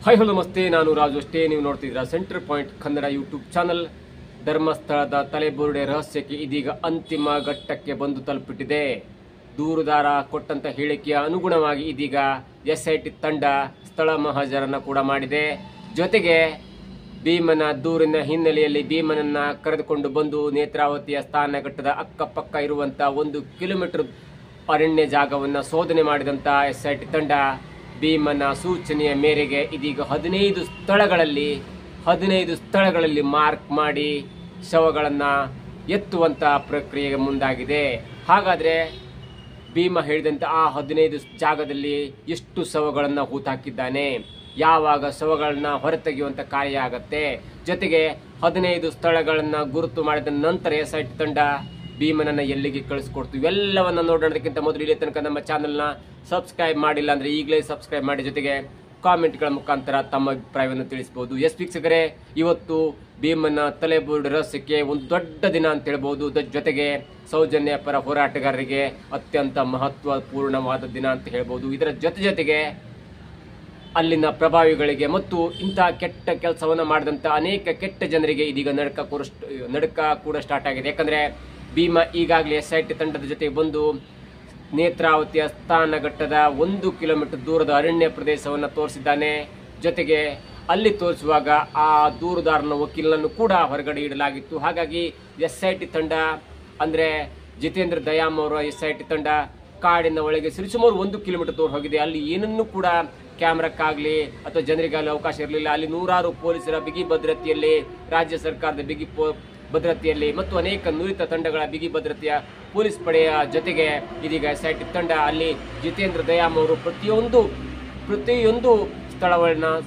Hi hello ನಮಸ್ತೆ, ನಾನು ರಾಜು ಅಷ್ಟೇ. ನೀವು ನೋಡ್ತಿದ್ದೀರಾ centre point Kannada YouTube channel. ಧರ್ಮಸ್ಥಳದ ತಲೆಬುರುಡೆ ರಹಸ್ಯಕ್ಕೆ ಇದೀಗ ಅಂತಿಮ ಘಟ್ಟಕ್ಕೆ ಬಂದು ತಲುಪಿಟ್ಟಿದೆ. ದೂರುದಾರ ಕೊಟ್ಟಂತ ಹೇಳಿಕೆಯ ಅನುಗುಣವಾಗಿ ಇದೀಗ ಎಸ್ಐಟಿ ತಂಡ ಸ್ಥಳ ಮಹಾಜರನ್ನ ಕೂಡ ಮಾಡಿದೆ. ಜೊತೆಗೆ ಭೀಮನ ದೂರಿನ ಹಿನ್ನೆಲೆಯಲ್ಲಿ ಭೀಮನನ್ನ ಕರೆದುಕೊಂಡು ಬಂದು ನೇತ್ರಾವತಿಯ ಸ್ಥಾನಘಟ್ಟದ ಅಕ್ಕಪಕ್ಕ ಇರುವಂತ 1 ಕಿಲೋಮೀಟರ್ ಅರಣ್ಯ ಜಾಗವನ್ನ ಶೋಧನೆ ಮಾಡಿದಂತ ಎಸ್ಐಟಿ ತಂಡ ಭೀಮನ ಸೂಚನೆಯ ಮೇರೆಗೆ ಇದೀಗ 15 ಸ್ಥಳಗಳಲ್ಲಿ ಮಾರ್ಕ್ ಮಾಡಿ ಶವಗಳನ್ನ ಎತ್ತುವಂತ ಪ್ರಕ್ರಿಯೆಗೆ ಮುಂದಾಗಿದೆ. ಹಾಗಾದ್ರೆ ಭೀಮ ಹೇಳಿದಂತೆ ಆ 15 ಜಾಗದಲ್ಲಿ ಎಷ್ಟು ಶವಗಳನ್ನ ಹೂತಾಕಿದ್ದಾನೆ, ಯಾವಾಗ ಶವಗಳನ್ನ ಹೊರತೆಗೆಯುವಂತ ಕಾರ್ಯ ಆಗತ್ತೆ, ಜೊತೆಗೆ 15 ಸ್ಥಳಗಳನ್ನ ಗುರುತು ಮಾಡಿದ ನಂತರ ಎಸ್ಐಟಿ ತಂಡ ಭೀಮನನ್ನ ಎಲ್ಲಿಗೆ ಕಳಿಸ್ಕೊಡ್ತು, ಇವೆಲ್ಲವನ್ನ ನೋಡೋದಕ್ಕಿಂತ ಮೊದಲು ಇಲ್ಲಿ ತನಕ ನಮ್ಮ ಚಾನೆಲ್ನ ಸಬ್ಸ್ಕ್ರೈಬ್ ಮಾಡಿಲ್ಲ ಅಂದ್ರೆ ಈಗಲೇ ಸಬ್ಸ್ಕ್ರೈಬ್ ಮಾಡಿ, ಜೊತೆಗೆ ಕಾಮೆಂಟ್ಗಳ ಮುಖಾಂತರ ತಮ್ಮ ಅಭಿಪ್ರಾಯವನ್ನು ತಿಳಿಸಬಹುದು. ವೀಕ್ಷಕರೇ, ಇವತ್ತು ಭೀಮನ ತಲೆಬುರುಡೆ ರಹಸ್ಯಕ್ಕೆ ಒಂದು ದೊಡ್ಡ ದಿನ ಅಂತ ಹೇಳ್ಬಹುದು. ಜೊತೆಗೆ ಸೌಜನ್ಯ ಪರ ಹೋರಾಟಗಾರರಿಗೆ ಅತ್ಯಂತ ಮಹತ್ವಪೂರ್ಣವಾದ ದಿನ ಅಂತ ಹೇಳ್ಬಹುದು. ಇದರ ಜೊತೆಗೆ ಅಲ್ಲಿನ ಪ್ರಭಾವಿಗಳಿಗೆ ಮತ್ತು ಇಂತಹ ಕೆಟ್ಟ ಕೆಲಸವನ್ನ ಮಾಡಿದಂತ ಅನೇಕ ಕೆಟ್ಟ ಜನರಿಗೆ ಇದೀಗ ನಡುಕ ಕೂಡ ಸ್ಟಾರ್ಟ್ ಆಗಿದೆ. ಯಾಕಂದ್ರೆ ಭೀಮ ಈಗಾಗಲೇ ಎಸ್ಐಟಿ ತಂಡದ ಜೊತೆ ಬಂದು ನೇತ್ರಾವತಿಯ ಸ್ಥಾನಘಟ್ಟದ 1 ಕಿಲೋಮೀಟರ್ ದೂರದ ಅರಣ್ಯ ಪ್ರದೇಶವನ್ನು ತೋರಿಸಿದ್ದಾನೆ. ಜೊತೆಗೆ ಅಲ್ಲಿ ತೋರಿಸುವಾಗ ಆ ದೂರುದಾರನ ವಕೀಲನನ್ನು ಕೂಡ ಹೊರಗಡೆ ಇಡಲಾಗಿತ್ತು. ಹಾಗಾಗಿ ಎಸ್ಐಟಿ ತಂಡ ಅಂದ್ರೆ ಜಿತೇಂದ್ರ ದಯಾಮ್ ಅವರ ಎಸ್ಐಟಿ ತಂಡ ಕಾಡಿನ ಒಳಗೆ ಸರಿಸುಮಾರು 1 ಕಿಲೋಮೀಟರ್ ದೂರ ಹೋಗಿದೆ. ಅಲ್ಲಿ ಏನನ್ನೂ ಕೂಡ ಕ್ಯಾಮ್ರಾಕ್ಕಾಗಲಿ ಅಥವಾ ಜನರಿಗಾಗಲಿ ಅವಕಾಶ ಇರಲಿಲ್ಲ. ಅಲ್ಲಿ ನೂರಾರು ಪೊಲೀಸರ ಬಿಗಿ ಭದ್ರತೆಯಲ್ಲಿ, ರಾಜ್ಯ ಸರ್ಕಾರದ ಬಿಗಿ ಭದ್ರತೆಯಲ್ಲಿ ಮತ್ತು ಅನೇಕ ನುರಿತ ತಂಡಗಳ ಬಿಗಿ ಭದ್ರತೆಯ ಪೊಲೀಸ್ ಪಡೆಯ ಜೊತೆಗೆ ಇದೀಗ ಎಸ್ಐಟಿ ತಂಡ ಅಲ್ಲಿ ಜಿತೇಂದ್ರ ದಯಾಮ್ ಅವರು ಪ್ರತಿಯೊಂದು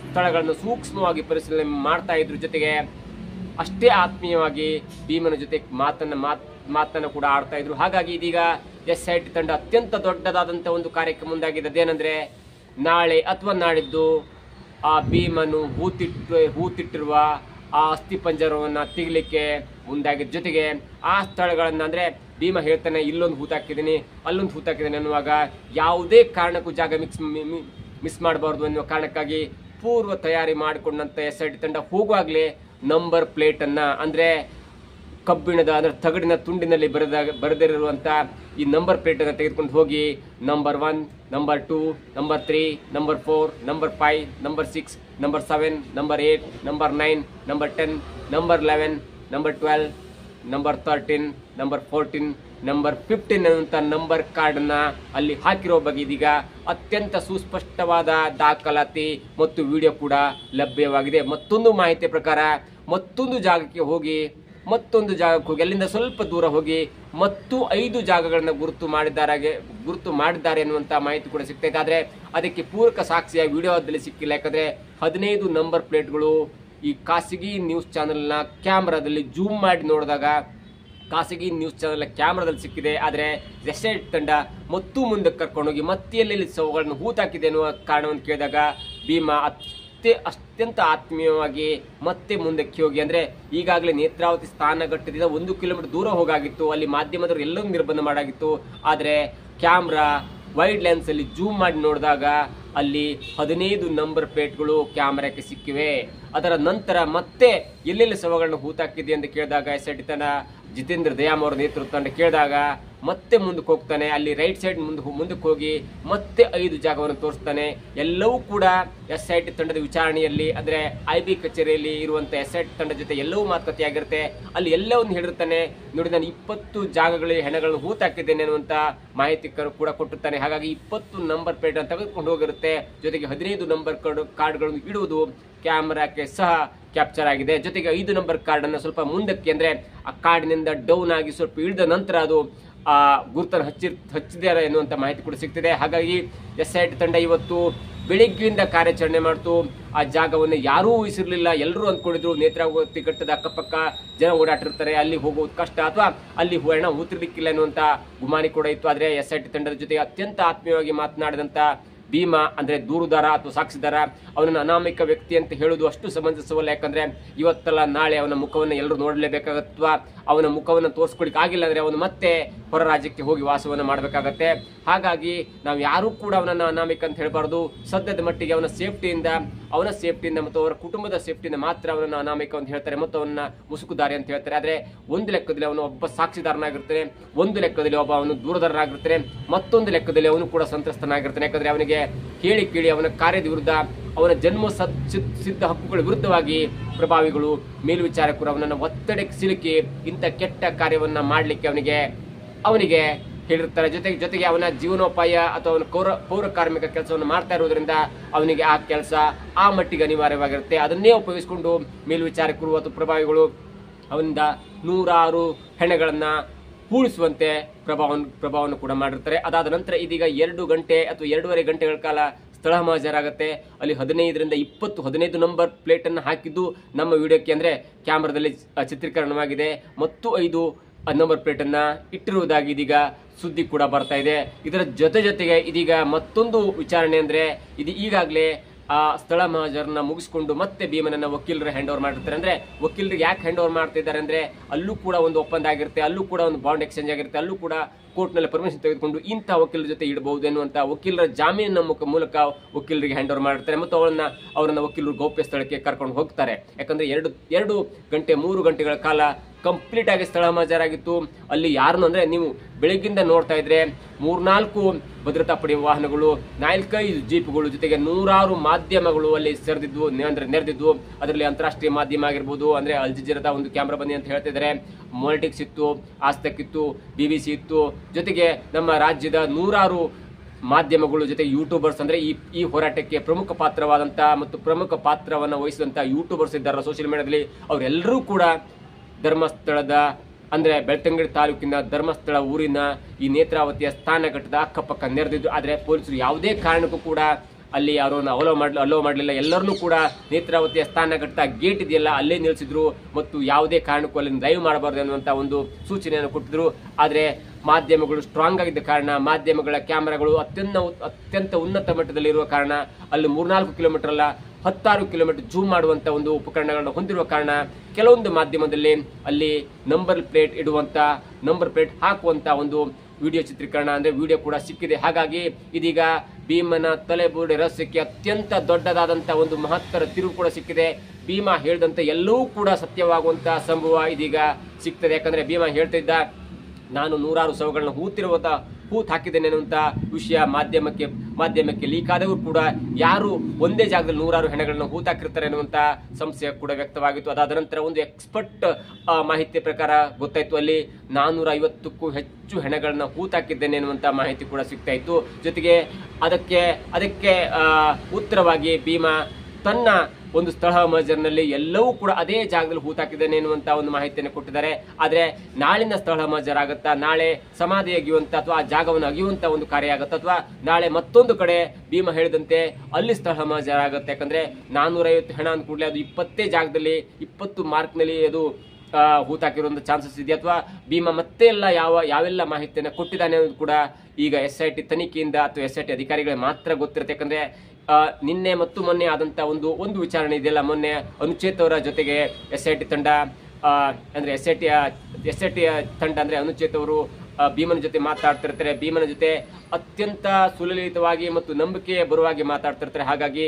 ಸ್ಥಳಗಳನ್ನು ಸೂಕ್ಷ್ಮವಾಗಿ ಪರಿಶೀಲನೆ ಮಾಡ್ತಾ ಇದ್ರು. ಜೊತೆಗೆ ಅಷ್ಟೇ ಆತ್ಮೀಯವಾಗಿ ಭೀಮನ ಜೊತೆ ಮಾತನ್ನ ಕೂಡ ಆಡ್ತಾ ಇದ್ರು. ಹಾಗಾಗಿ ಇದೀಗ ಎಸ್ಐಟಿ ತಂಡ ಅತ್ಯಂತ ದೊಡ್ಡದಾದಂತ ಒಂದು ಕಾರ್ಯಕ್ರಮ ಮುಂದಾಗಿದೆ. ಅದೇನೆಂದ್ರೆ ನಾಳೆ ಅಥವಾ ನಾಡಿದ್ದು ಆ ಭೀಮನು ಹೂತಿಟ್ಟಿರುವ ಆ ಅಸ್ಥಿ ಪಂಜರವನ್ನ ತೆಗಿಲಿಕ್ಕೆ ಮುಂದಾಗಿದ್ದ. ಜೊತೆಗೆ ಆ ಸ್ಥಳಗಳನ್ನ ಅಂದ್ರೆ ಭೀಮ ಹೇಳ್ತಾನೆ ಇಲ್ಲೊಂದು ಹೂತಾಕಿದ್ದೀನಿ, ಅಲ್ಲೊಂದು ಹೂತಾಕಿದ್ದೀನಿ ಅನ್ನುವಾಗ ಯಾವುದೇ ಕಾರಣಕ್ಕೂ ಜಾಗ ಮಿಸ್ ಮಾಡಬಾರ್ದು ಅನ್ನುವ ಕಾರಣಕ್ಕಾಗಿ ಪೂರ್ವ ತಯಾರಿ ಮಾಡಿಕೊಂಡಂತ ಎಸ್ಐಟಿ ತಂಡ ಹೋಗುವಾಗಲೇ ನಂಬರ್ ಪ್ಲೇಟ್ ಅನ್ನ ಅಂದ್ರೆ ಕಬ್ಬಿಣದ ಅಂದ್ರೆ ತಗಡಿನ ತುಂಡಿನಲ್ಲಿ ಬರೆದಿರುವಂತ ಈ ನಂಬರ್ ಪ್ಲೇಟ್ ಅನ್ನು ತೆಗೆದುಕೊಂಡು ಹೋಗಿ number 1, number 2, number 3, number 4, number 5, number 6, number 7, number 8, number 9, number 10, number 11, number 12, number 13, number 14, number 15 ಅನ್ನುವಂಥ ನಂಬರ್ ಕಾರ್ಡ್ ಅನ್ನ ಅಲ್ಲಿ ಹಾಕಿರೋ ಬಗ್ಗೆ ಇದೀಗ ಅತ್ಯಂತ ಸುಸ್ಪಷ್ಟವಾದ ದಾಖಲಾತಿ ಮತ್ತು ವಿಡಿಯೋ ಕೂಡ ಲಭ್ಯವಾಗಿದೆ. ಮತ್ತೊಂದು ಮಾಹಿತಿ ಪ್ರಕಾರ ಮತ್ತೊಂದು ಜಾಗಕ್ಕೆ ಹೋಗಿ ಅಲ್ಲಿಂದ ಸ್ವಲ್ಪ ದೂರ ಹೋಗಿ ಮತ್ತು 5 ಜಾಗಗಳನ್ನ ಗುರುತು ಮಾಡಿದ್ದಾರೆ ಅನ್ನುವಂತ ಮಾಹಿತಿ ಕೂಡ ಸಿಗ್ತೈತೆ. ಆದ್ರೆ ಅದಕ್ಕೆ ಪೂರಕ ಸಾಕ್ಷಿಯ ವಿಡಿಯೋದಲ್ಲಿ ಸಿಕ್ಕಿಲ್ಲ. ಯಾಕಂದ್ರೆ 15 ನಂಬರ್ ಪ್ಲೇಟ್ಗಳು ಈ ಖಾಸಗಿ ನ್ಯೂಸ್ ಚಾನೆಲ್ನ ಕ್ಯಾಮ್ರಾದಲ್ಲಿ ಜೂಮ್ ಮಾಡಿ ನೋಡಿದಾಗ ಖಾಸಗಿ ನ್ಯೂಸ್ ಚಾನೆಲ್ ಕ್ಯಾಮ್ರಾದಲ್ಲಿ ಸಿಕ್ಕಿದೆ. ಆದ್ರೆ ಎಸ್ಐಟಿ ತಂಡ ಮತ್ತು ಮುಂದಕ್ಕೆ ಕರ್ಕೊಂಡೋಗಿ ಮತ್ತೆ ಎಲ್ಲೆಲ್ಲಿ ಶವಗಳನ್ನು ಹೂತಾಕಿದೆ ಅನ್ನುವ ಕಾರಣವನ್ನು ಕೇಳಿದಾಗ ಭೀಮ ಅತ್ಯಂತ ಆತ್ಮೀಯವಾಗಿ ಮತ್ತೆ ಮುಂದಕ್ಕೆ ಹೋಗಿ ಅಂದ್ರೆ ಈಗಾಗಲೇ ನೇತ್ರಾವತಿ ಸ್ಥಾನಘಟ್ಟದಿಂದ 1 ಕಿಲೋಮೀಟರ್ ದೂರ ಹೋಗಾಗಿತ್ತು. ಅಲ್ಲಿ ಮಾಧ್ಯಮದವರು ಎಲ್ಲವೂ ನಿರ್ಬಂಧ ಮಾಡಾಗಿತ್ತು. ಆದ್ರೆ ಕ್ಯಾಮ್ರಾ ವೈಡ್ ಲೆನ್ಸ್ ಅಲ್ಲಿ ಜೂಮ್ ಮಾಡಿ ನೋಡಿದಾಗ ಅಲ್ಲಿ 15 ನಂಬರ್ ಪ್ಲೇಟ್ಗಳು ಕ್ಯಾಮ್ರಾಕ್ಕೆ ಸಿಕ್ಕಿವೆ. ಅದರ ನಂತರ ಮತ್ತೆ ಎಲ್ಲೆಲ್ಲಿ ಶವಗಳನ್ನು ಹೂತಾಕಿದೆ ಅಂತ ಕೇಳಿದಾಗ ಎಸ್ಐಟಿ ತಂಡ ಜಿತೇಂದ್ರ ದಯಾಮ್ ಅವರ ನೇತೃತ್ವ ತಂಡ ಕೇಳಿದಾಗ ಮತ್ತೆ ಮುಂದಕ್ಕೆ ಹೋಗ್ತಾನೆ. ಅಲ್ಲಿ ರೈಟ್ ಸೈಡ್ ಮುಂದಕ್ಕೆ ಹೋಗಿ ಮತ್ತೆ 5 ಜಾಗವನ್ನು ತೋರಿಸ್ತಾನೆ. ಎಲ್ಲವೂ ಕೂಡ ಎಸ್ಐಟಿ ತಂಡದ ವಿಚಾರಣೆಯಲ್ಲಿ ಅಂದ್ರೆ IB ಕಚೇರಿಯಲ್ಲಿ ಇರುವಂತ ಎಸ್ಐಟಿ ತಂಡ ಜೊತೆ ಎಲ್ಲವೂ ಮಾತುಕತೆ ಆಗಿರುತ್ತೆ. ಅಲ್ಲಿ ಎಲ್ಲವನ್ನು ಹೇಳಿರ್ತಾನೆ, ನೋಡಿ ನಾನು 20 ಜಾಗಗಳಿಗೆ ಹೆಣಗಳನ್ನು ಹೂತಾಕಿದ್ದೇನೆ ಅನ್ನುವಂತ ಮಾಹಿತಿ ಕೂಡ ಕೊಟ್ಟಿರ್ತಾನೆ. ಹಾಗಾಗಿ 20 ನಂಬರ್ ಪ್ಲೇಟ್ ಅನ್ನು ತೆಗೆದುಕೊಂಡು ಹೋಗಿರುತ್ತೆ. ಜೊತೆಗೆ 15 ನಂಬರ್ ಕಾರ್ಡ್ಗಳನ್ನು ಇಡುವುದು ಕ್ಯಾಮ್ರಾಕ್ಕೆ ಸಹ ಕ್ಯಾಪ್ಚರ್ ಆಗಿದೆ. ಜೊತೆಗೆ 5 ನಂಬರ್ ಕಾರ್ಡ್ ಅನ್ನು ಸ್ವಲ್ಪ ಮುಂದಕ್ಕೆ ಅಂದ್ರೆ ಆ ಕಾರ್ಡ್ನಿಂದ ಡೌನ್ ಆಗಿ ಸ್ವಲ್ಪ ಇಳಿದ ನಂತರ ಅದು ಆ ಗುರುತನ್ನು ಹಚ್ಚಿದ್ದಾರೆ ಎನ್ನುವಂತ ಮಾಹಿತಿ ಕೂಡ ಸಿಗ್ತಿದೆ. ಹಾಗಾಗಿ ಎಸ್ಐಟಿ ತಂಡ ಇವತ್ತು ಬೆಳಿಗ್ಗೆಯಿಂದ ಕಾರ್ಯಾಚರಣೆ ಮಾಡ್ತು. ಆ ಜಾಗವನ್ನು ಯಾರೂ ಊಹಿಸಿರ್ಲಿಲ್ಲ. ಎಲ್ಲರೂ ಅಂದ್ಕೊಂಡಿದ್ರು ನೇತ್ರಾವತಿ ಘಟ್ಟದ ಅಕ್ಕಪಕ್ಕ ಜನ ಓಡಾಟಿರ್ತಾರೆ, ಅಲ್ಲಿ ಹೋಗೋದು ಕಷ್ಟ ಅಥವಾ ಅಲ್ಲಿ ಹೆಣ ಹೂತಿರ್ಲಿಕ್ಕಿಲ್ಲ ಎನ್ನುವಂತ ಗುಮಾನಿ ಕೂಡ ಇತ್ತು. ಆದ್ರೆ ಎಸ್ಐಟಿ ತಂಡದ ಜೊತೆ ಅತ್ಯಂತ ಆತ್ಮೀಯವಾಗಿ ಮಾತನಾಡಿದಂತ ಭೀಮ ಅಂದ್ರೆ ದೂರುದಾರ ಅಥವಾ ಸಾಕ್ಷಿದಾರ, ಅವನನ್ನು ಅನಾಮಿಕ ವ್ಯಕ್ತಿ ಅಂತ ಹೇಳುವುದು ಅಷ್ಟು ಸಮಂಜಸವಲ್ಲ. ಯಾಕಂದ್ರೆ ಇವತ್ತಲ್ಲ ನಾಳೆ ಅವನ ಮುಖವನ್ನು ಎಲ್ಲರೂ ನೋಡಲೇಬೇಕಾಗತ್ವ, ಅವನ ಮುಖವನ್ನು ತೋರಿಸ್ಕೊಳಿಕ್ ಆಗಿಲ್ಲ ಅಂದ್ರೆ ಅವನು ಮತ್ತೆ ಹೊರ ರಾಜ್ಯಕ್ಕೆ ಹೋಗಿ ವಾಸವನ್ನು ಮಾಡಬೇಕಾಗತ್ತೆ. ಹಾಗಾಗಿ ನಾವು ಯಾರೂ ಕೂಡ ಅವನನ್ನು ಅನಾಮಿಕ ಅಂತ ಹೇಳಬಾರ್ದು. ಸದ್ಯದ ಮಟ್ಟಿಗೆ ಅವನ ಸೇಫ್ಟಿಯಿಂದ ಮತ್ತು ಅವರ ಕುಟುಂಬದ ಸೇಫ್ಟಿಯಿಂದ ಮಾತ್ರ ಅವನನ್ನು ಅನಾಮಿಕ ಅಂತ ಹೇಳ್ತಾರೆ ಮತ್ತು ಅವನ ಮುಸುಕುದಾರಿ ಅಂತ ಹೇಳ್ತಾರೆ. ಆದ್ರೆ ಒಂದು ಲೆಕ್ಕದಲ್ಲಿ ಅವನು ಒಬ್ಬ ಸಾಕ್ಷಿದಾರನಾಗಿರ್ತಾನೆ, ಒಂದು ಲೆಕ್ಕದಲ್ಲಿ ಅವನು ದೂರದಾರನಾಗಿರ್ತಾನೆ, ಮತ್ತೊಂದು ಲೆಕ್ಕದಲ್ಲಿ ಅವನು ಕೂಡ ಸಂತ್ರಸ್ತನಾಗಿರ್ತಾನೆ. ಯಾಕಂದ್ರೆ ಅವನಿಗೆ ಕೇಳಿ ಕೇಳಿ ಅವನ ಕಾರ್ಯದ ವಿರುದ್ಧ, ಅವನ ಜನ್ಮ ಸಿದ್ಧ ಹಕ್ಕುಗಳ ವಿರುದ್ಧವಾಗಿ ಪ್ರಭಾವಿಗಳು, ಮೇಲ್ವಿಚಾರಕರು ಅವನನ್ನು ಒತ್ತಡಕ್ಕೆ ಸಿಲುಕಿ ಇಂಥ ಕೆಟ್ಟ ಕಾರ್ಯವನ್ನ ಮಾಡಲಿಕ್ಕೆ ಅವನಿಗೆ ಹೇಳಿರ್ತಾರೆ. ಜೊತೆಗೆ ಅವನ ಜೀವನೋಪಾಯ ಅಥವಾ ಅವನ ಪೌರ ಕಾರ್ಮಿಕ ಕೆಲಸವನ್ನು ಮಾಡ್ತಾ ಇರೋದ್ರಿಂದ ಅವನಿಗೆ ಆ ಕೆಲಸ ಆ ಮಟ್ಟಿಗೆ ಅನಿವಾರ್ಯವಾಗಿರುತ್ತೆ. ಅದನ್ನೇ ಉಪಯೋಗಿಸಿಕೊಂಡು ಮೇಲ್ವಿಚಾರಕರು ಅಥವಾ ಪ್ರಭಾವಿಗಳು ಅವನಿಂದ 100 ಹೆಣಗಳನ್ನ ಹೂಳಿಸುವಂತೆ ಪ್ರಭಾವವನ್ನು ಕೂಡ ಮಾಡಿರ್ತಾರೆ. ಅದಾದ ನಂತರ ಇದೀಗ 2 ಗಂಟೆ ಅಥವಾ 2.5 ಗಂಟೆಗಳ ಕಾಲ ಸ್ಥಳ ಹಾಜರಾಗುತ್ತೆ. ಅಲ್ಲಿ 15 ನಂಬರ್ ಪ್ಲೇಟ್ ಅನ್ನು ಹಾಕಿದ್ದು ನಮ್ಮ ವಿಡಿಯೋಕ್ಕೆ ಅಂದ್ರೆ ಕ್ಯಾಮ್ರಾದಲ್ಲಿ ಚಿತ್ರೀಕರಣವಾಗಿದೆ ಮತ್ತು 5 ನಂಬರ್ ಪ್ಲೇಟ್ ಅನ್ನ ಇಟ್ಟಿರುವುದಾಗಿ ಇದೀಗ ಸುದ್ದಿ ಕೂಡ ಬರ್ತಾ ಇದೆ. ಇದರ ಜೊತೆಗೆ ಇದೀಗ ಮತ್ತೊಂದು ವಿಚಾರಣೆ ಅಂದ್ರೆ ಇದು ಈಗಾಗಲೇ ಆ ಸ್ಥಳ ಮಹಾಜರನ್ನ ಮುಗಿಸ್ಕೊಂಡು ಮತ್ತೆ ಭೀಮನನ್ನ ವಕೀಲರು ಹ್ಯಾಂಡ್ ಓವರ್ ಮಾಡಿರ್ತಾರೆ. ಅಂದ್ರೆ ವಕೀಲರಿಗೆ ಯಾಕೆ ಹ್ಯಾಂಡ್ ಓವರ್ ಮಾಡ್ತಾ ಇದ್ದಾರೆ ಅಂದ್ರೆ ಅಲ್ಲೂ ಕೂಡ ಒಂದು ಒಪ್ಪಂದ ಆಗಿರುತ್ತೆ, ಅಲ್ಲೂ ಕೂಡ ಒಂದು ಬಾಂಡ್ ಎಕ್ಸ್ಚೇಂಜ್ ಆಗಿರುತ್ತೆ, ಅಲ್ಲೂ ಕೂಡ ಕೋರ್ಟ್ನಲ್ಲಿ ಪರ್ಮಿಷನ್ ತೆಗೆದುಕೊಂಡು ಇಂಥ ವಕೀಲರ ಜೊತೆ ಇಡಬಹುದು ಎನ್ನುವಂತ ವಕೀಲರ ಜಾಮೀನಿನ ಮೂಲಕ ವಕೀಲರಿಗೆ ಹ್ಯಾಂಡ್ ಓವರ್ ಮಾಡಿರ್ತಾರೆ ಮತ್ತು ಅವರನ್ನ ವಕೀಲರು ಗೌಪ್ಯ ಸ್ಥಳಕ್ಕೆ ಕರ್ಕೊಂಡು ಹೋಗ್ತಾರೆ. ಯಾಕಂದ್ರೆ 2 ಗಂಟೆ 3 ಗಂಟೆಗಳ ಕಾಲ ಕಂಪ್ಲೀಟ್ ಆಗಿ ಸ್ಥಳ ಹಾಜರಾಗಿತ್ತು. ಅಲ್ಲಿ ಯಾರನ್ನು ಅಂದ್ರೆ ನೀವು ಬೆಳಗ್ಗಿಂದ ನೋಡ್ತಾ ಇದ್ರೆ 3-4 ಭದ್ರತಾ ಪಡೆಯ ವಾಹನಗಳು, 4-5 ಜೀಪ್ಗಳು, ಜೊತೆಗೆ 100 ಮಾಧ್ಯಮಗಳು ಅಲ್ಲಿ ನೆರೆದಿದ್ವು. ಅದರಲ್ಲಿ ಅಂತಾರಾಷ್ಟ್ರೀಯ ಮಾಧ್ಯಮ ಆಗಿರ್ಬೋದು, ಅಂದ್ರೆ ಅಲ್ ಜಜೀರಾದ ಒಂದು ಕ್ಯಾಮ್ರಾ ಬಂದಿ ಅಂತ ಹೇಳ್ತಿದ್ದಾರೆ, ಮೊಲಿಟಿಕ್ಸ್ ಇತ್ತು, ಆಸ್ತಕ್ ಇತ್ತು, BBC ಇತ್ತು, ಜೊತೆಗೆ ನಮ್ಮ ರಾಜ್ಯದ 100 ಮಾಧ್ಯಮಗಳು, ಜೊತೆಗೆ ಯೂಟ್ಯೂಬರ್ಸ್ ಅಂದ್ರೆ ಈ ಹೋರಾಟಕ್ಕೆ ಪ್ರಮುಖ ಪಾತ್ರವಾದಂತ ಮತ್ತು ಪ್ರಮುಖ ಪಾತ್ರವನ್ನು ವಹಿಸಿದಂತ ಯೂಟ್ಯೂಬರ್ಸ್ ಇದ್ದಾರೆ ಸೋಷಿಯಲ್ ಮೀಡಿಯಾದಲ್ಲಿ. ಅವರೆಲ್ಲರೂ ಕೂಡ ಧರ್ಮಸ್ಥಳದ ಅಂದ್ರೆ ಬೆಳ್ತಂಗಡಿ ತಾಲೂಕಿನ ಧರ್ಮಸ್ಥಳ ಊರಿನ ಈ ನೇತ್ರಾವತಿಯ ಸ್ಥಾನಘಟ್ಟದ ಅಕ್ಕಪಕ್ಕ ನೆರೆದಿದ್ದು. ಆದ್ರೆ ಪೊಲೀಸರು ಯಾವುದೇ ಕಾರಣಕ್ಕೂ ಕೂಡ ಅಲ್ಲಿ ಅವರನ್ನು ಅಲೋ ಮಾಡಲಿಲ್ಲ. ಎಲ್ಲರನ್ನೂ ಕೂಡ ನೇತ್ರಾವತಿಯ ಸ್ಥಾನಘಟ್ಟ ಗೇಟ್ ಇದೆಯಲ್ಲ ಅಲ್ಲೇ ನಿಲ್ಲಿಸಿದ್ರು ಮತ್ತು ಯಾವುದೇ ಕಾರಣಕ್ಕೂ ಅಲ್ಲಿ ಡ್ರೈವ್ ಮಾಡಬಾರ್ದು ಅನ್ನುವಂತ ಒಂದು ಸೂಚನೆಯನ್ನು ಕೊಟ್ಟಿದ್ರು. ಆದ್ರೆ ಮಾಧ್ಯಮಗಳು ಸ್ಟ್ರಾಂಗ್ ಆಗಿದ್ದ ಕಾರಣ, ಮಾಧ್ಯಮಗಳ ಕ್ಯಾಮೆರಾಗಳು ಅತ್ಯಂತ ಉನ್ನತ ಮಟ್ಟದಲ್ಲಿರುವ ಕಾರಣ, ಅಲ್ಲಿ 3-4 ಕಿಲೋಮೀಟರ್ ಅಲ್ಲ 16 ಕಿಲೋಮೀಟರ್ ಜೂಮ್ ಮಾಡುವಂತ ಒಂದು ಉಪಕರಣಗಳನ್ನು ಹೊಂದಿರುವ ಕಾರಣ ಕೆಲವೊಂದು ಮಾಧ್ಯಮದಲ್ಲಿ ಅಲ್ಲಿ ನಂಬರ್ ಪ್ಲೇಟ್ ಹಾಕುವಂತ ಒಂದು ವಿಡಿಯೋ ಚಿತ್ರೀಕರಣ ಅಂದ್ರೆ ವಿಡಿಯೋ ಕೂಡ ಸಿಕ್ಕಿದೆ. ಹಾಗಾಗಿ ಇದೀಗ ಭೀಮನ ತಲೆಬುರುಡೆ ರಹಸ್ಯಕ್ಕೆ ಅತ್ಯಂತ ದೊಡ್ಡದಾದಂತ ಒಂದು ಮಹತ್ತರ ತಿರುವು ಕೂಡ ಸಿಕ್ಕಿದೆ. ಭೀಮ ಹೇಳಿದಂತೆ ಎಲ್ಲವೂ ಕೂಡ ಸತ್ಯವಾಗುವಂತ ಸಂಭವ ಇದೀಗ ಸಿಗ್ತದೆ. ಯಾಕಂದ್ರೆ ಭೀಮ ಹೇಳ್ತಾ ಇದ್ದ, ನಾನು 100 ಶವಗಳನ್ನ ಹೂತ್ ಹಾಕಿದ್ದೇನೆ ಅನ್ನುವಂತ ವಿಷಯ ಮಾಧ್ಯಮಕ್ಕೆ ಲೀಕ್ ಆದವರು ಕೂಡ ಯಾರು ಒಂದೇ ಜಾಗದಲ್ಲಿ 100 ಹೆಣಗಳನ್ನ ಹೂತಾಕಿರ್ತಾರೆ ಅನ್ನುವಂತ ಸಂಶಯ ಕೂಡ ವ್ಯಕ್ತವಾಗಿತ್ತು. ಅದಾದ ನಂತರ ಒಂದು ಎಕ್ಸ್ಪರ್ಟ್ ಮಾಹಿತಿ ಪ್ರಕಾರ ಗೊತ್ತಾಯ್ತು, ಅಲ್ಲಿ 450ಕ್ಕೂ ಹೆಚ್ಚು ಹೆಣಗಳನ್ನ ಹೂತಾಕಿದ್ದೇನೆ ಅನ್ನುವಂತ ಮಾಹಿತಿ ಕೂಡ ಸಿಗ್ತಾ ಇತ್ತು. ಜೊತೆಗೆ ಅದಕ್ಕೆ ಉತ್ತರವಾಗಿ ಭೀಮ ತನ್ನ ಒಂದು ಸ್ಥಳ ಮಜರ್ನಲ್ಲಿ ಎಲ್ಲವೂ ಕೂಡ ಅದೇ ಜಾಗದಲ್ಲಿ ಹೂತಾಕಿದ್ದೇನೆ ಎನ್ನುವಂತ ಒಂದು ಮಾಹಿತಿಯನ್ನು ಕೊಟ್ಟಿದ್ದಾರೆ. ಆದ್ರೆ ನಾಳಿನ ಸ್ಥಳ ಮಜರ್ ಆಗತ್ತಾ, ನಾಳೆ ಸಮಾಧಿ ಅಗಿಯುವಂತ ಅಥವಾ ಆ ಜಾಗವನ್ನು ಅಗಿಯುವಂತ ಒಂದು ಕಾರ್ಯ ಆಗತ್ತ, ಅಥವಾ ನಾಳೆ ಮತ್ತೊಂದು ಕಡೆ ಭೀಮ ಹೇಳಿದಂತೆ ಅಲ್ಲಿ ಸ್ಥಳ ಮಜರ್ ಆಗತ್ತೆ. ಯಾಕಂದ್ರೆ 450 ಹೆಣ ಅಂದ ಕೂಡಲೇ ಅದು 20 ಜಾಗದಲ್ಲಿ 20 ಮಾರ್ಕ್ನಲ್ಲಿ ಅದು ಹೂತಾಕಿರುವಂತ ಚಾನ್ಸಸ್ ಇದೆ, ಅಥವಾ ಭೀಮ ಮತ್ತೆ ಯಾವೆಲ್ಲ ಮಾಹಿತಿಯನ್ನು ಕೊಟ್ಟಿದ್ದಾನೆ ಅನ್ನೋದು ಕೂಡ ಈಗ SIT ತನಿಖೆಯಿಂದ ಅಥವಾ SIT ಅಧಿಕಾರಿಗಳಿಗೆ ಮಾತ್ರ ಗೊತ್ತಿರುತ್ತೆ. ಯಾಕಂದ್ರೆ ನಿನ್ನೆ ಮತ್ತು ಮೊನ್ನೆ ಆದಂತ ಒಂದು ವಿಚಾರಣೆ ಇದೆಯಲ್ಲ, ಮೊನ್ನೆ ಅನುಚೇತ್ ಅವರ ಜೊತೆಗೆ SIT ತಂಡ ಅಂದ್ರೆ SIT ತಂಡ ಅಂದ್ರೆ ಅನುಚೇತ್ ಅವರು ಭೀಮನ ಜೊತೆ ಮಾತಾಡ್ತಿರ್ತಾರೆ. ಭೀಮನ ಜೊತೆ ಅತ್ಯಂತ ಸುಲಲಿತವಾಗಿ ಮತ್ತು ನಂಬಿಕೆ ಬರುವಾಗಿ ಮಾತಾಡ್ತಿರ್ತಾರೆ. ಹಾಗಾಗಿ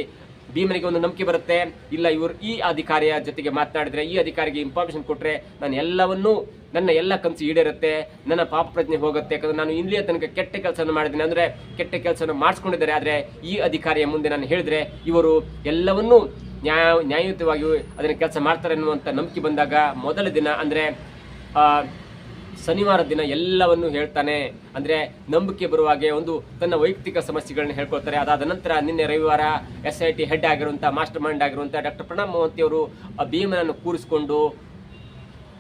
ಭೀಮನಿಗೆ ಒಂದು ನಂಬಿಕೆ ಬರುತ್ತೆ, ಇಲ್ಲ ಇವರು ಈ ಅಧಿಕಾರಿಯ ಜೊತೆಗೆ ಮಾತನಾಡಿದ್ರೆ, ಈ ಅಧಿಕಾರಿಗೆ ಇನ್ಫಾರ್ಮೇಶನ್ ಕೊಟ್ರೆ ನನ್ನ ಎಲ್ಲ ಕನಸು ಈಡೇರುತ್ತೆ, ನನ್ನ ಪಾಪ ಪ್ರಜ್ಞೆ ಹೋಗುತ್ತೆ. ಯಾಕಂದ್ರೆ ನಾನು ಇಲ್ಲಿಯ ತನಕ ಕೆಟ್ಟ ಕೆಲಸ ಮಾಡಿದ್ದೀನಿ, ಅಂದ್ರೆ ಕೆಟ್ಟ ಕೆಲಸ ಮಾಡಿಸ್ಕೊಂಡಿದ್ದಾರೆ. ಆದ್ರೆ ಈ ಅಧಿಕಾರಿಯ ಮುಂದೆ ನಾನು ಹೇಳಿದ್ರೆ ಇವರು ಎಲ್ಲವನ್ನೂ ನ್ಯಾಯಯುತವಾಗಿ ಅದನ್ನ ಕೆಲಸ ಮಾಡ್ತಾರೆ ಅನ್ನುವಂತ ನಂಬಿಕೆ ಬಂದಾಗ ಮೊದಲ ದಿನ ಅಂದ್ರೆ ಶನಿವಾರ ದಿನ ಎಲ್ಲವನ್ನು ಹೇಳ್ತಾನೆ. ಅಂದ್ರೆ ನಂಬಿಕೆ ಬರುವಾಗೆ ತನ್ನ ವೈಯಕ್ತಿಕ ಸಮಸ್ಯೆಗಳನ್ನ ಹೇಳ್ಕೊಳ್ತಾರೆ. ಅದಾದ ನಂತರ ನಿನ್ನೆ ರವಿವಾರ SIT ಹೆಡ್ ಆಗಿರುವಂತಹ ಮಾಸ್ಟರ್ ಮೈಂಡ್ ಆಗಿರುವಂತಹ ಡಾಕ್ಟರ್ ಪ್ರಣಬ್ ಮೊಹಂತಿ ಅವರು ಭೀಮನನ್ನು ಕೂರಿಸಿಕೊಂಡು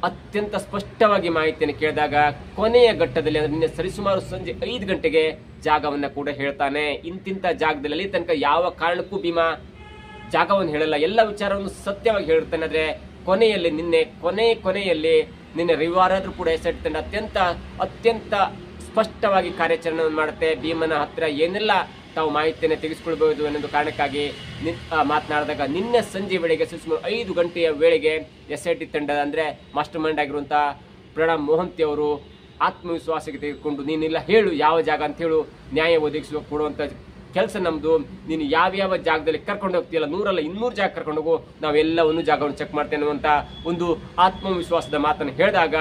ಅತ್ಯಂತ ಸ್ಪಷ್ಟವಾಗಿ ಮಾಹಿತಿಯನ್ನು ಕೇಳಿದಾಗ ಕೊನೆಯ ಘಟ್ಟದಲ್ಲಿ ಅಂದ್ರೆ ನಿನ್ನೆ ಸರಿಸುಮಾರು ಸಂಜೆ 5 ಗಂಟೆಗೆ ಜಾಗವನ್ನ ಕೂಡ ಹೇಳ್ತಾನೆ. ಇಂತಿಂತ ಜಾಗದಲ್ಲಿ ತನಕ ಯಾವ ಕಾರಣಕ್ಕೂ ಭೀಮ ಜಾಗವನ್ನು ಹೇಳಲ್ಲ, ಎಲ್ಲ ವಿಚಾರವನ್ನು ಸತ್ಯವಾಗಿ ಹೇಳಿರ್ತಾನೆ. ಆದ್ರೆ ಕೊನೆಯಲ್ಲಿ ನಿನ್ನೆ ರವಿವಾರ ಆದ್ರೂ ಕೂಡ SIT ತಂಡ ಅತ್ಯಂತ ಸ್ಪಷ್ಟವಾಗಿ ಕಾರ್ಯಾಚರಣೆಯನ್ನು ಮಾಡುತ್ತೆ. ಭೀಮನ ಹತ್ರ ಏನೆಲ್ಲ ತಾವು ಮಾಹಿತಿಯನ್ನು ತೆಗೆದುಕೊಳ್ಬಹುದು ಅನ್ನೋ ಕಾರಣಕ್ಕಾಗಿ ಮಾತನಾಡಿದಾಗ ನಿನ್ನೆ ಸಂಜೆ ವೇಳೆಗೆ ಸುಮಾರು 5 ಗಂಟೆಯ ವೇಳೆಗೆ SIT ತಂಡ ಅಂದರೆ ಮಾಸ್ಟರ್ ಮೈಂಡ್ ಆಗಿರುವಂಥ ಪ್ರಣಬ್ ಮೊಹಂತಿ ಅವರು ಆತ್ಮವಿಶ್ವಾಸಕ್ಕೆ ತೆಗೆದುಕೊಂಡು ನೀನಿಲ್ಲ ಹೇಳು ಯಾವ ಜಾಗ ಅಂತ ಹೇಳು ನ್ಯಾಯ ಒದಗಿಸುವ ಕೊಡುವಂಥ ಕೆಲಸ ನಮ್ಮದು. ನೀನು ಯಾವ್ಯಾವ ಜಾಗದಲ್ಲಿ ಕರ್ಕೊಂಡು ಹೋಗ್ತೀಯಲ್ಲ 100 ಅಲ್ಲ 200 ಜಾಗ ಕರ್ಕೊಂಡು ಹೋಗು, ನಾವೆಲ್ಲವನ್ನು ಜಾಗವನ್ನು ಚೆಕ್ ಮಾಡ್ತೇನೆ ಅನ್ನುವಂಥ ಒಂದು ಆತ್ಮವಿಶ್ವಾಸದ ಮಾತನ್ನು ಹೇಳಿದಾಗ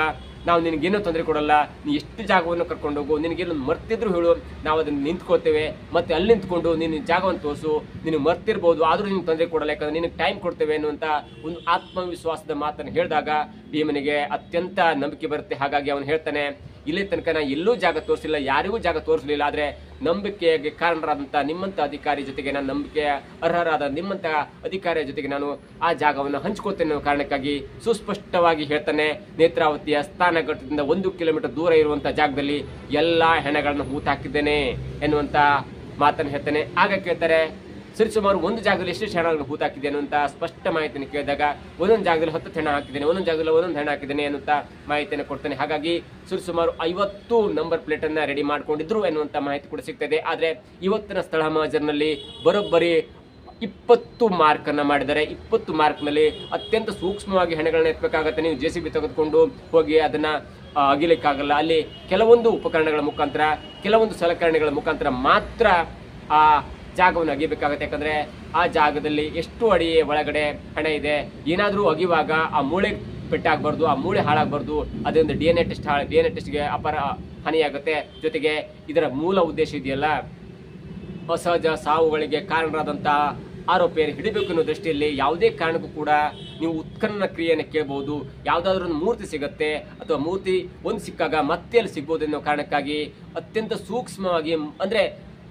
ನಾವು ನಿನಗೇನೋ ತೊಂದರೆ ಕೊಡಲ್ಲ, ನೀ ಎಷ್ಟು ಜಾಗವನ್ನು ಕರ್ಕೊಂಡು ಹೋಗು, ನಿನಗೇನು ಮರ್ತಿದ್ರು ಹೇಳು, ನಾವು ಅದನ್ನು ನಿಂತ್ಕೋತೇವೆ, ಮತ್ತೆ ಅಲ್ಲಿ ನಿಂತ್ಕೊಂಡು ನೀನು ಜಾಗವನ್ನು ತೋರಿಸು, ನೀನು ಮರ್ತಿರ್ಬೋದು ಆದರೂ ನಿನ್ಗೆ ತೊಂದರೆ ಕೊಡಲ್ಲ, ಯಾಕಂದ್ರೆ ನಿನಗೆ ಟೈಮ್ ಕೊಡ್ತೇವೆ ಅನ್ನುವಂಥ ಒಂದು ಆತ್ಮವಿಶ್ವಾಸದ ಮಾತನ್ನು ಹೇಳಿದಾಗ ಭೀಮನಿಗೆ ಅತ್ಯಂತ ನಂಬಿಕೆ ಬರುತ್ತೆ. ಹಾಗಾಗಿ ಅವನು ಹೇಳ್ತಾನೆ, ಇಲ್ಲಿ ತನಕ ನಾನು ಎಲ್ಲೂ ಜಾಗ ತೋರಿಸಿಲ್ಲ, ಯಾರಿಗೂ ಜಾಗ ತೋರಿಸಲಿಲ್ಲ, ಆದರೆ ನಂಬಿಕೆಗೆ ಕಾರಣರಾದಂಥ ನಿಮ್ಮಂಥ ಅಧಿಕಾರಿ ಜೊತೆಗೆ ನಾನು ನಂಬಿಕೆಯ ಅರ್ಹರಾದ ನಿಮ್ಮಂಥ ಅಧಿಕಾರಿಯ ಜೊತೆಗೆ ನಾನು ಆ ಜಾಗವನ್ನು ಹಂಚ್ಕೋತೇನೆ ಅನ್ನೋ ಕಾರಣಕ್ಕಾಗಿ ಸುಸ್ಪಷ್ಟವಾಗಿ ಹೇಳ್ತಾನೆ. ನೇತ್ರಾವತಿಯ ಸ್ಥಾನಘಟ್ಟದಿಂದ 1 ಕಿಲೋಮೀಟರ್ ದೂರ ಇರುವಂಥ ಜಾಗದಲ್ಲಿ ಎಲ್ಲಾ ಹೆಣಗಳನ್ನು ಹೂತಾಕಿದ್ದೇನೆ ಎನ್ನುವಂಥ ಮಾತನ್ನು ಹೇಳ್ತಾನೆ. ಆಗ ಕೇಳ್ತಾರೆ, ಸರಿಸುಮಾರು ಒಂದು ಜಾಗದಲ್ಲಿ ಎಷ್ಟು ಹೆಣಗಳನ್ನು ಹೂತಾಕಿದೆ ಅನ್ನುವಂಥ ಸ್ಪಷ್ಟ ಮಾಹಿತಿಯನ್ನು ಕೇಳಿದಾಗ ಒಂದೊಂದು ಜಾಗದಲ್ಲಿ 10 ಹೆಣ ಹಾಕಿದ್ದೇನೆ, ಒಂದೊಂದು ಜಾಗದಲ್ಲಿ ಒಂದೊಂದು ಹೆಣ ಹಾಕಿದ್ದೇನೆ ಅನ್ನುವಂಥ ಮಾಹಿತಿಯನ್ನು ಕೊಡ್ತಾನೆ. ಹಾಗಾಗಿ ಸರಿಸುಮಾರು 50 ನಂಬರ್ ಪ್ಲೇಟ್ ಅನ್ನ ರೆಡಿ ಮಾಡ್ಕೊಂಡಿದ್ರು ಎನ್ನುವಂಥ ಮಾಹಿತಿ ಕೂಡ ಸಿಗ್ತದೆ. ಆದರೆ ಇವತ್ತಿನ ಸ್ಥಳ ಮಹಾಜರ್ನಲ್ಲಿ ಬರೋಬ್ಬರಿ 20 ಮಾರ್ಕ್ ಅನ್ನ ಮಾಡಿದ್ದಾರೆ. 20 ಮಾರ್ಕ್ನಲ್ಲಿ ಅತ್ಯಂತ ಸೂಕ್ಷ್ಮವಾಗಿ ಹೆಣಗಳನ್ನ ಎತ್ತಬೇಕಾಗತ್ತೆ. ನೀವು JCB ತೆಗೆದುಕೊಂಡು ಹೋಗಿ ಅದನ್ನ ಅಗಿಲಿಕ್ಕಾಗಲ್ಲ. ಅಲ್ಲಿ ಕೆಲವೊಂದು ಉಪಕರಣಗಳ ಮುಖಾಂತರ, ಕೆಲವೊಂದು ಸಲಕರಣೆಗಳ ಮುಖಾಂತರ ಮಾತ್ರ ಆ ಜಾಗವನ್ನು ಅಗಿಬೇಕಾಗತ್ತೆ. ಯಾಕಂದ್ರೆ ಆ ಜಾಗದಲ್ಲಿ ಎಷ್ಟು ಅಡಿ ಒಳಗಡೆ ಹೆಣ ಇದೆ, ಏನಾದರೂ ಅಗಿವಾಗ ಆ ಮೂಳೆ ಪೆಟ್ಟಾಗಬಾರ್ದು, ಆ ಮೂಳೆ ಹಾಳಾಗಬಾರ್ದು, ಅದರಿಂದ DNA ಟೆಸ್ಟ್ಗೆ ಅಪಾರ ಹಾನಿಯಾಗುತ್ತೆ. ಜೊತೆಗೆ ಇದರ ಮೂಲ ಉದ್ದೇಶ ಇದೆಯಲ್ಲ, ಅಸಹಜ ಸಾವುಗಳಿಗೆ ಕಾರಣರಾದಂತಹ ಆರೋಪಿಯನ್ನು ಹಿಡಿಬೇಕು ಅನ್ನೋ ದೃಷ್ಟಿಯಲ್ಲಿ ಯಾವುದೇ ಕಾರಣಕ್ಕೂ ಕೂಡ ನೀವು ಉತ್ಖನನ ಕ್ರಿಯೆಯನ್ನು ಕೇಳಬಹುದು. ಯಾವುದಾದ್ರೂ ಒಂದು ಮೂರ್ತಿ ಸಿಗುತ್ತೆ ಅಥವಾ ಮೂರ್ತಿ ಒಂದು ಸಿಕ್ಕಾಗ ಮತ್ತೆ ಅಲ್ಲಿ ಸಿಗ್ಬೋದು ಅನ್ನೋ ಕಾರಣಕ್ಕಾಗಿ ಅತ್ಯಂತ ಸೂಕ್ಷ್ಮವಾಗಿ, ಅಂದ್ರೆ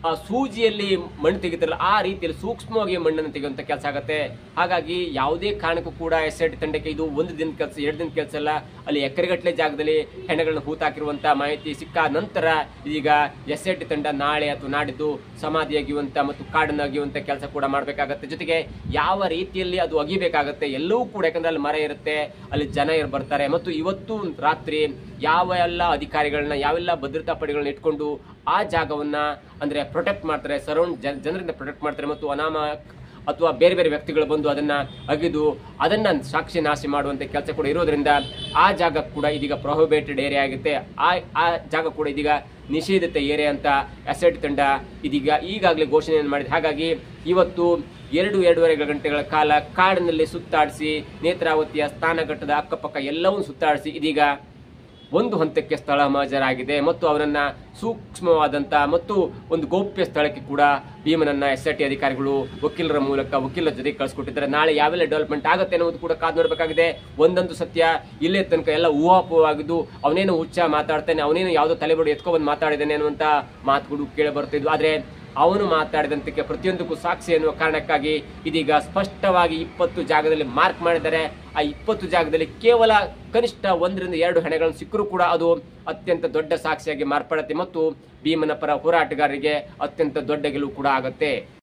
ಆ ಸೂಜಿಯಲ್ಲಿ ಮಣ್ಣು ತೆಗಿತಾರಲ್ಲ ಆ ರೀತಿಯಲ್ಲಿ ಸೂಕ್ಷ್ಮವಾಗಿ ಮಣ್ಣನ್ನು ತೆಗೆಯುವಂಥ ಕೆಲಸ ಆಗುತ್ತೆ. ಹಾಗಾಗಿ ಯಾವುದೇ ಕಾರಣಕ್ಕೂ ಕೂಡ SIT ತಂಡಕ್ಕೆ ಇದು 1 ದಿನದ ಕೆಲಸ, 2 ದಿನದ ಕೆಲಸ ಅಲ್ಲ. ಅಲ್ಲಿ ಎಕರೆಗಟ್ಟಲೆ ಜಾಗದಲ್ಲಿ ಹೆಣಗಳನ್ನು ಹೂತಾಕಿರುವಂಥ ಮಾಹಿತಿ ಸಿಕ್ಕ ನಂತರ ಈಗ SIT ತಂಡ ನಾಳೆ ಅಥವಾ ನಾಡಿದ್ದು ಸಮಾಧಿ ಅಗಿಯುವಂಥ ಮತ್ತು ಕಾಡನ್ನು ಅಗಿಯುವಂಥ ಕೆಲಸ ಕೂಡ ಮಾಡಬೇಕಾಗತ್ತೆ. ಜೊತೆಗೆ ಯಾವ ರೀತಿಯಲ್ಲಿ ಅದು ಅಗಿಬೇಕಾಗತ್ತೆ ಎಲ್ಲವೂ ಕೂಡ, ಯಾಕಂದ್ರೆ ಅಲ್ಲಿ ಮರ ಇರುತ್ತೆ, ಅಲ್ಲಿ ಜನ ಬರ್ತಾರೆ, ಮತ್ತು ಇವತ್ತು ರಾತ್ರಿ ಯಾವ ಎಲ್ಲ ಅಧಿಕಾರಿಗಳನ್ನ, ಯಾವೆಲ್ಲ ಭದ್ರತಾ ಪಡೆಗಳನ್ನ ಇಟ್ಕೊಂಡು ಆ ಜಾಗವನ್ನ ಅಂದ್ರೆ ಪ್ರೊಟೆಕ್ಟ್ ಮಾಡ್ತಾರೆ, ಸರೌಂಡ್ ಜನರಿಂದ ಪ್ರೊಟೆಕ್ಟ್ ಮಾಡ್ತಾರೆ, ಮತ್ತು ಅನಾಮಕ್ ಅಥವಾ ಬೇರೆ ಬೇರೆ ವ್ಯಕ್ತಿಗಳು ಬಂದು ಅದನ್ನ ಅಗಿದು ಅದನ್ನ ಸಾಕ್ಷಿ ನಾಶ ಮಾಡುವಂತ ಕೆಲಸ ಕೂಡ ಇರೋದ್ರಿಂದ ಆ ಜಾಗ ಕೂಡ ಇದೀಗ ಪ್ರೊಹಿಬಿಟೆಡ್ ಏರಿಯಾ ಆಗುತ್ತೆ. ಆ ಜಾಗ ಕೂಡ ಇದೀಗ ನಿಷೇಧಿತ ಏರಿಯಾ ಅಂತ SIT ತಂಡ ಇದೀಗ ಈಗಾಗಲೇ ಘೋಷಣೆಯನ್ನು ಮಾಡಿದೆ. ಹಾಗಾಗಿ ಇವತ್ತು 2-2.5 ಗಂಟೆಗಳ ಕಾಲ ಕಾಡಿನಲ್ಲಿ ಸುತ್ತಾಡಿಸಿ, ನೇತ್ರಾವತಿಯ ಸ್ಥಾನಘಟ್ಟದ ಅಕ್ಕಪಕ್ಕ ಎಲ್ಲವನ್ನೂ ಸುತ್ತಾಡಿಸಿ ಇದೀಗ ಒಂದು ಹಂತಕ್ಕೆ ಸ್ಥಳ ಮಹಾಜರಾಗಿದೆ ಮತ್ತು ಅವರನ್ನ ಸೂಕ್ಷ್ಮವಾದಂತ ಮತ್ತು ಒಂದು ಗೌಪ್ಯ ಸ್ಥಳಕ್ಕೆ ಕೂಡ ಭೀಮನನ್ನ SIT ಅಧಿಕಾರಿಗಳು ವಕೀಲರ ಮೂಲಕ ವಕೀಲರ ಜೊತೆ ಕಳಿಸ್ಕೊಟ್ಟಿದ್ದಾರೆ. ನಾಳೆ ಯಾವೆಲ್ಲ ಡೆವಲಪ್ಮೆಂಟ್ ಆಗುತ್ತೆ ಅನ್ನೋದು ಕೂಡ ಕಾದು ನೋಡಬೇಕಾಗಿದೆ. ಒಂದೊಂದು ಸತ್ಯ, ಇಲ್ಲೇ ತನಕ ಎಲ್ಲ ಊಹಾಪೋಹವಾಗಿದ್ದು ಅವನೇನು ಹುಚ್ಚ ಮಾತಾಡ್ತಾನೆ, ಅವನೇನು ಯಾವುದೋ ತಲೆಬಡಿ ಎತ್ಕೊಂಡ್ಬಂದು ಮಾತಾಡಿದ್ದಾನೆ ಅನ್ನುವಂತ ಮಾತುಗಳು ಕೇಳಿ ಬರ್ತಿದ್ವು. ಆದ್ರೆ ಅವನು ಮಾತಾಡಿದಂತಕ್ಕೆ ಪ್ರತಿಯೊಂದಕ್ಕೂ ಸಾಕ್ಷಿ ಎನ್ನುವ ಕಾರಣಕ್ಕಾಗಿ ಇದೀಗ ಸ್ಪಷ್ಟವಾಗಿ 20 ಜಾಗದಲ್ಲಿ ಮಾರ್ಕ್ ಮಾಡಿದ್ದಾರೆ. ಆ 20 ಜಾಗದಲ್ಲಿ ಕೇವಲ ಕನಿಷ್ಠ 1-2 ಹೆಣಗಳನ್ನು ಸಿಕ್ಕರೂ ಕೂಡ ಅದು ಅತ್ಯಂತ ದೊಡ್ಡ ಸಾಕ್ಷಿಯಾಗಿ ಮಾರ್ಪಡುತ್ತೆ ಮತ್ತು ಭೀಮನ ಪರ ಹೋರಾಟಗಾರರಿಗೆ ಅತ್ಯಂತ ದೊಡ್ಡ ಗೆಲುವು ಕೂಡ ಆಗುತ್ತೆ.